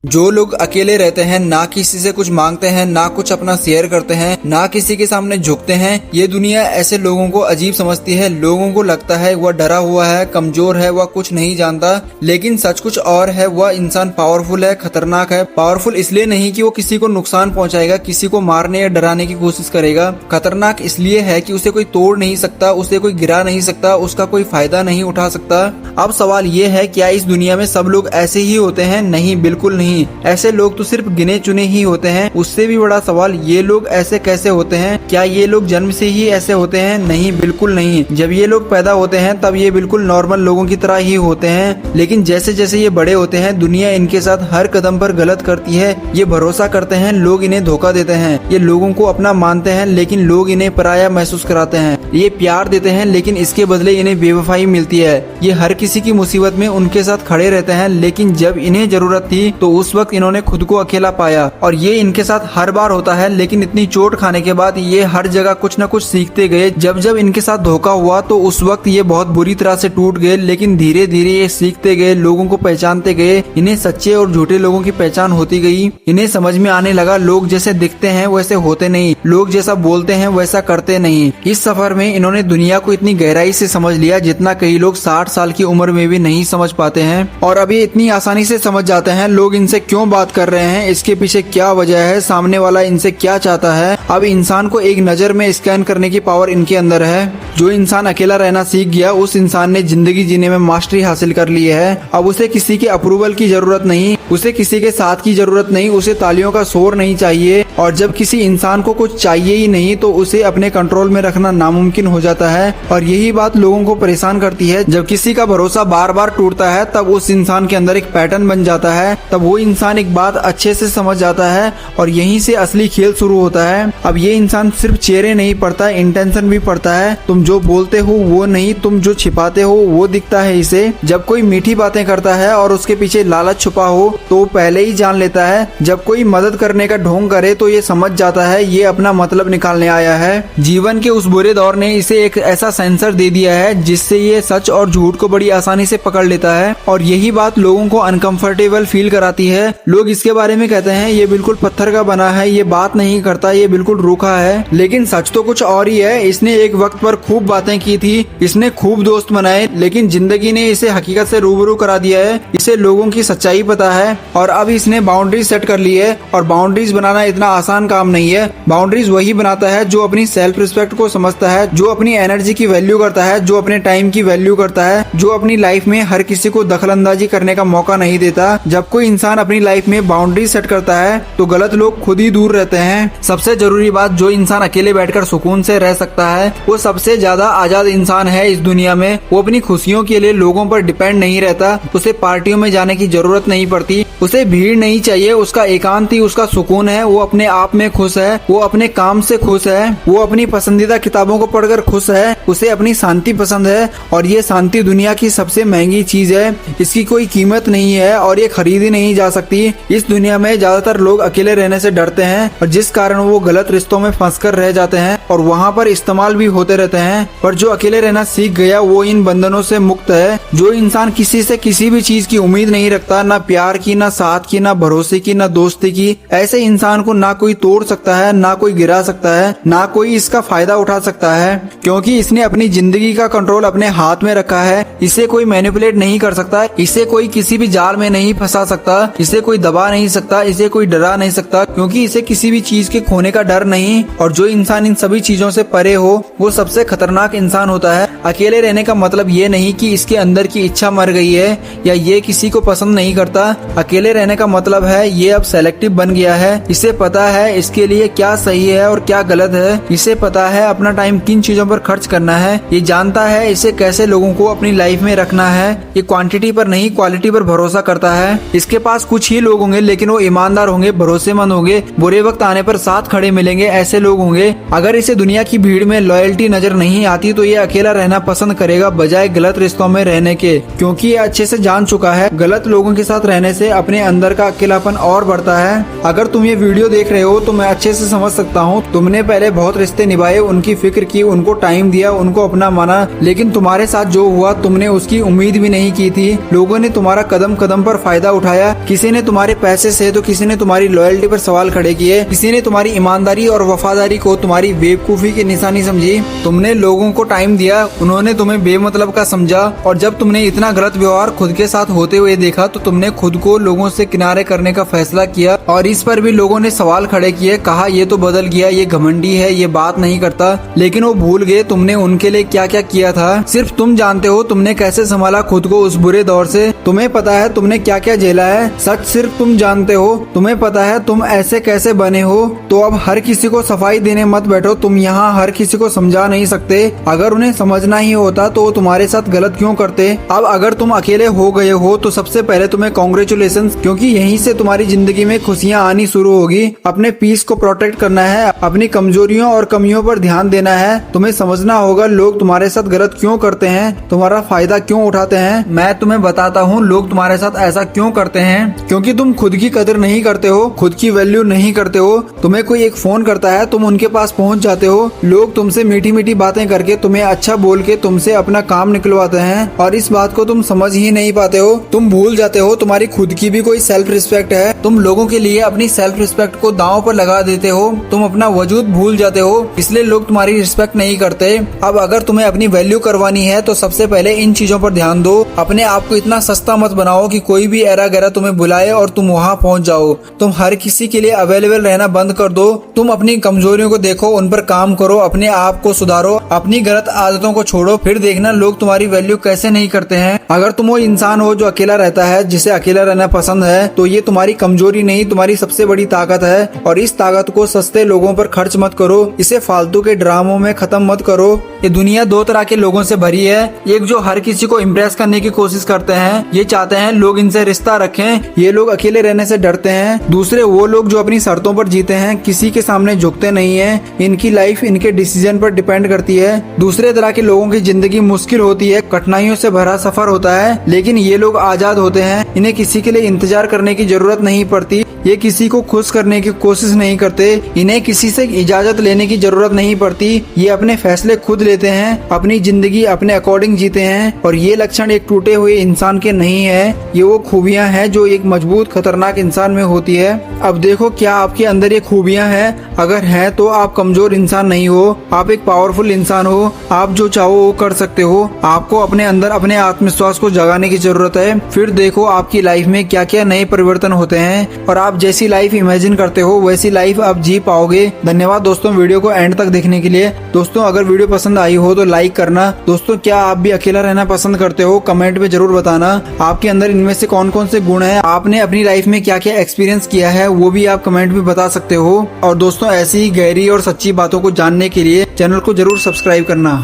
जो लोग अकेले रहते हैं, ना किसी से कुछ मांगते हैं, ना कुछ अपना शेयर करते हैं, ना किसी के सामने झुकते हैं, ये दुनिया ऐसे लोगों को अजीब समझती है। लोगों को लगता है वह डरा हुआ है, कमजोर है, वह कुछ नहीं जानता। लेकिन सच कुछ और है। वह इंसान पावरफुल है, खतरनाक है। पावरफुल इसलिए नहीं कि वो किसी को नुकसान पहुंचाएगा, किसी को मारने या डराने की कोशिश करेगा। खतरनाक इसलिए है कि उसे कोई तोड़ नहीं सकता, उसे कोई गिरा नहीं सकता, उसका कोई फायदा नहीं उठा सकता। अब सवाल ये है, क्या इस दुनिया में सब लोग ऐसे ही होते हैं? नहीं, बिल्कुल नहीं। ऐसे लोग तो सिर्फ गिने चुने ही होते हैं। उससे भी बड़ा सवाल, ये लोग ऐसे कैसे होते हैं? क्या ये लोग जन्म से ही ऐसे होते हैं? नहीं, बिल्कुल नहीं। जब ये लोग पैदा होते हैं तब ये बिल्कुल नॉर्मल लोगों की तरह ही होते हैं। लेकिन जैसे जैसे ये बड़े होते हैं, दुनिया इनके साथ हर कदम पर गलत करती है। ये भरोसा करते हैं, लोग इन्हें धोखा देते हैं। ये लोगों को अपना मानते हैं, लेकिन लोग इन्हें पराया महसूस कराते हैं। ये प्यार देते हैं, लेकिन इसके बदले इन्हें बेवफाई मिलती है। ये हर किसी की मुसीबत में उनके साथ खड़े रहते हैं, लेकिन जब इन्हें जरूरत थी तो उस वक्त इन्होंने खुद को अकेला पाया। और ये इनके साथ हर बार होता है, लेकिन इतनी चोट खाने के बाद ये हर जगह कुछ न कुछ सीखते गए। जब जब इनके साथ धोखा हुआ तो उस वक्त ये बहुत बुरी तरह से टूट गए, लेकिन धीरे धीरे ये सीखते गए, लोगों को पहचानते गए। इन्हें सच्चे और झूठे लोगों की पहचान होती गई। इन्हें समझ में आने लगा, लोग जैसे दिखते हैं वैसे होते नहीं, लोग जैसा बोलते हैं वैसा करते नहीं। इस सफर में इन्होंने दुनिया को इतनी गहराई से समझ लिया जितना कई लोग 60 साल की उम्र में भी नहीं समझ पाते हैं। और अब ये इतनी आसानी से समझ जाते हैं लोग इनसे क्यों बात कर रहे हैं, इसके पीछे क्या वजह है, सामने वाला इनसे क्या चाहता है। अब इंसान को एक नजर में स्कैन करने की पावर इनके अंदर है। जो इंसान अकेला रहना सीख गया, उस इंसान ने जिंदगी जीने में मास्टरी हासिल कर ली है। अब उसे किसी के अप्रूवल की जरूरत नहीं, उसे किसी के साथ की जरूरत नहीं, उसे तालियों का शोर नहीं चाहिए। और जब किसी इंसान को कुछ चाहिए ही नहीं तो उसे अपने कंट्रोल में रखना नामुमकिन हो जाता है। और यही बात लोगों को परेशान करती है। जब किसी का भरोसा बार बार टूटता है तब उस इंसान के अंदर एक पैटर्न बन जाता है। तब वो इंसान एक बात अच्छे से समझ जाता है और यहीं से असली खेल शुरू होता है। अब ये इंसान सिर्फ चेहरे नहीं पढ़ता, इंटेंशन भी पढ़ता है। तुम जो बोलते हो वो नहीं, तुम जो छिपाते हो वो दिखता है इसे। जब कोई मीठी बातें करता है और उसके पीछे लालच छुपा हो तो पहले ही जान लेता है। जब कोई मदद करने का ढोंग करे तो ये समझ जाता है ये अपना मतलब निकालने आया है। जीवन के उस बुरे दौर ने इसे एक ऐसा सेंसर दे दिया है जिससे ये सच और झूठ को बड़ी आसानी से पकड़ लेता है। और यही बात लोगों को अनकंफर्टेबल फील कराती है। लोग इसके बारे में कहते हैं ये बिल्कुल पत्थर का बना है, ये बात नहीं करता, ये बिल्कुल रूखा है। लेकिन सच तो कुछ और ही है। इसने एक वक्त पर खूब बातें की थी, इसने खूब दोस्त बनाए, लेकिन जिंदगी ने इसे हकीकत से रूबरू करा दिया है। इसे लोगों की सच्चाई पता है और अब इसने बाउंड्रीज सेट कर ली है। और बाउंड्रीज बनाना इतना आसान काम नहीं है। बाउंड्रीज वही बनाता है जो अपनी सेल्फ रिस्पेक्ट को समझता है, जो अपनी एनर्जी की वैल्यू करता है, जो अपने टाइम की वैल्यू करता है, जो अपनी लाइफ में हर किसी को दखलंदाजी करने का मौका नहीं देता। जब कोई इंसान अपनी लाइफ में बाउंड्री सेट करता है तो गलत लोग खुद ही दूर रहते हैं। सबसे जरूरी बात, जो इंसान अकेले बैठकर सुकून से रह सकता है वो सबसे ज्यादा आजाद इंसान है इस दुनिया में। वो अपनी खुशियों के लिए लोगों पर डिपेंड नहीं रहता। उसे पार्टियों में जाने की जरूरत नहीं पड़ती, उसे भीड़ नहीं चाहिए। उसका एकांत ही उसका सुकून है। वो अपने आप में खुश है, वो अपने काम से खुश है, वो अपनी पसंदीदा किताबों को पढ़कर खुश है। उसे अपनी शांति पसंद है और ये शांति दुनिया की सबसे महंगी चीज है। इसकी कोई कीमत नहीं है और ये खरीदी नहीं जा सकती। इस दुनिया में ज्यादातर लोग अकेले रहने से डरते हैं और जिस कारण वो गलत रिश्तों में फंसकर रह जाते हैं और वहाँ पर इस्तेमाल भी होते रहते हैं। पर जो अकेले रहना सीख गया वो इन बंधनों से मुक्त है। जो इंसान किसी से किसी भी चीज की उम्मीद नहीं रखता, ना प्यार की, ना साथ की, ना भरोसे की, ना दोस्ती की, ऐसे इंसान को ना कोई तोड़ सकता है, ना कोई गिरा सकता है, ना कोई इसका फायदा उठा सकता है। क्योंकि इसने अपनी जिंदगी का कंट्रोल अपने हाथ में रखा है। इसे कोई मैनिपुलेट नहीं कर सकता, इसे कोई किसी भी जाल में नहीं फंसा सकता, इसे कोई दबा नहीं सकता, इसे कोई डरा नहीं सकता, क्योंकि इसे किसी भी चीज के खोने का डर नहीं। और जो इंसान इन सभी चीजों से परे हो वो सबसे खतरनाक इंसान होता है। अकेले रहने का मतलब ये नहीं कि इसके अंदर की इच्छा मर गई है या ये किसी को पसंद नहीं करता। अकेले रहने का मतलब है ये अब सेलेक्टिव बन गया है। इसे पता है इसके लिए क्या सही है और क्या गलत है। इसे पता है अपना टाइम किन चीजों पर खर्च करना है। ये जानता है इसे कैसे लोगों को अपनी लाइफ में रखना है। ये क्वांटिटी पर नहीं क्वालिटी पर भरोसा करता है। इसके पास कुछ ही लोग होंगे लेकिन वो ईमानदार होंगे, भरोसेमंद होंगे, बुरे वक्त आने पर साथ खड़े मिलेंगे, ऐसे लोग होंगे। अगर इसे दुनिया की भीड़ में लॉयल्टी नजर नहीं आती तो ये अकेला रहना पसंद करेगा बजाय गलत रिश्तों में रहने के। क्योंकि ये अच्छे से जान चुका है गलत लोगों के साथ रहने से से अपने अंदर का अकेलापन और बढ़ता है। अगर तुम ये वीडियो देख रहे हो तो मैं अच्छे से समझ सकता हूँ। तुमने पहले बहुत रिश्ते निभाए, उनकी फिक्र की, उनको टाइम दिया, उनको अपना माना, लेकिन तुम्हारे साथ जो हुआ तुमने उसकी उम्मीद भी नहीं की थी। लोगों ने तुम्हारा कदम कदम पर फायदा उठाया। किसी ने तुम्हारे पैसे से तो किसी ने तुम्हारी लॉयल्टी पर सवाल खड़े किए। किसी ने तुम्हारी ईमानदारी और वफादारी को तुम्हारी बेवकूफी की निशानी समझी। तुमने लोगों को टाइम दिया, उन्होंने तुम्हें बेमतलब का समझा, और जब तुमने इतना गलत व्यवहार खुद के साथ होते हुए देखा तो तुमने खुद को लोगों से किनारे करने का फैसला किया। और इस पर भी लोगों ने सवाल खड़े किए, कहा ये तो बदल गया, ये घमंडी है, ये बात नहीं करता। लेकिन वो भूल गए तुमने उनके लिए क्या क्या किया था। सिर्फ तुम जानते हो तुमने कैसे संभाला खुद को उस बुरे दौर से। तुम्हें पता है तुमने क्या क्या झेला है। सच सिर्फ तुम जानते हो। तुम्हें पता है तुम ऐसे कैसे बने हो। तो अब हर किसी को सफाई देने मत बैठो। तुम यहाँ हर किसी को समझा नहीं सकते। अगर उन्हें समझना ही होता तो वो तुम्हारे साथ गलत क्यों करते। अब अगर तुम अकेले हो गए हो तो सबसे पहले तुम्हें कॉन्ग्रेचुलेशन, क्योंकि यहीं से तुम्हारी जिंदगी में खुशियाँ आनी शुरू होगी। अपने पीस को प्रोटेक्ट करना है, अपनी कमजोरियों और कमियों पर ध्यान देना है। तुम्हें समझना होगा लोग तुम्हारे साथ गलत क्यों करते हैं, तुम्हारा फायदा क्यों उठाते हैं। मैं तुम्हें बताता हूँ लोग तुम्हारे साथ ऐसा क्यों करते हैं, क्योंकि तुम खुद की कदर नहीं करते हो, खुद की वैल्यू नहीं करते हो। तुम्हें कोई एक फोन करता है, तुम उनके पास पहुँच जाते हो। लोग तुमसे मीठी मीठी बातें करके, तुम्हें अच्छा बोल के तुमसे अपना काम निकलवाते हैं, और इस बात को तुम समझ ही नहीं पाते हो। तुम भूल जाते हो तुम्हारी खुद की भी कोई सेल्फ रिस्पेक्ट है। तुम लोगों के लिए अपनी सेल्फ रिस्पेक्ट को दांव पर लगा देते हो। तुम अपना वजूद भूल जाते हो, इसलिए लोग तुम्हारी रिस्पेक्ट नहीं करते। अब अगर तुम्हें अपनी वैल्यू करवानी है तो सबसे पहले इन चीजों पर ध्यान दो। अपने आप को इतना सस्ता मत बनाओ कि कोई भी एरा गैरा तुम्हें बुलाए और तुम वहाँ पहुँच जाओ। तुम हर किसी के लिए अवेलेबल रहना बंद कर दो। तुम अपनी कमजोरियों को देखो, उन पर काम करो, अपने आप को सुधारो, अपनी गलत आदतों को छोड़ो, फिर देखना लोग तुम्हारी वैल्यू कैसे नहीं करते हैं। अगर तुम वो इंसान हो जो अकेला रहता है, जिसे अकेला रहना पसंद है, तो ये तुम्हारी कमजोरी नहीं, तुम्हारी सबसे बड़ी ताकत है। और इस ताकत को सस्ते लोगों पर खर्च मत करो, इसे फालतू के ड्रामों में खत्म मत करो। ये दुनिया दो तरह के लोगों से भरी है। एक जो हर किसी को इम्प्रेस करने की कोशिश करते हैं, ये चाहते हैं लोग इनसे रिश्ता रखें, ये लोग अकेले रहने से डरते हैं। दूसरे वो लोग जो अपनी शर्तों पर जीते हैं, किसी के सामने झुकते नहीं है, इनकी लाइफ इनके डिसीजन पर डिपेंड करती है। दूसरे तरह के लोगों की जिंदगी मुश्किल होती है, कठिनाइयों से भरा सफर होता है, लेकिन ये लोग आजाद होते हैं। इन्हें किसी के लिए इंतजार करने की जरूरत नहीं पड़ती, ये किसी को खुश करने की कोशिश नहीं करते, इन्हें किसी से इजाजत लेने की जरूरत नहीं पड़ती। ये अपने फैसले खुद लेते हैं, अपनी जिंदगी अपने अकॉर्डिंग जीते हैं। और ये लक्षण एक टूटे हुए इंसान के नहीं है, ये वो खूबियां हैं जो एक मजबूत खतरनाक इंसान में होती है। अब देखो क्या आपके अंदर ये खूबियां हैं। अगर हैं तो आप कमजोर इंसान नहीं हो, आप एक पावरफुल इंसान हो। आप जो चाहो वो कर सकते हो। आपको अपने अंदर अपने आत्मविश्वास को जगाने की जरूरत है। फिर देखो आपकी लाइफ में क्या क्या नए परिवर्तन होते हैं, और आप जैसी लाइफ इमेजिन करते हो वैसी लाइफ आप जी पाओगे। धन्यवाद दोस्तों वीडियो को एंड तक देखने के लिए। दोस्तों अगर वीडियो पसंद आई हो तो लाइक करना। दोस्तों क्या आप भी अकेला रहना पसंद करते हो, कमेंट में जरूर बताना। आपके अंदर इनमें से कौन कौन से गुण हैं, आपने अपनी लाइफ में क्या क्या एक्सपीरियंस किया है, वो भी आप कमेंट में बता सकते हो। और दोस्तों ऐसी ही गहरी और सच्ची बातों को जानने के लिए चैनल को जरूर सब्सक्राइब करना।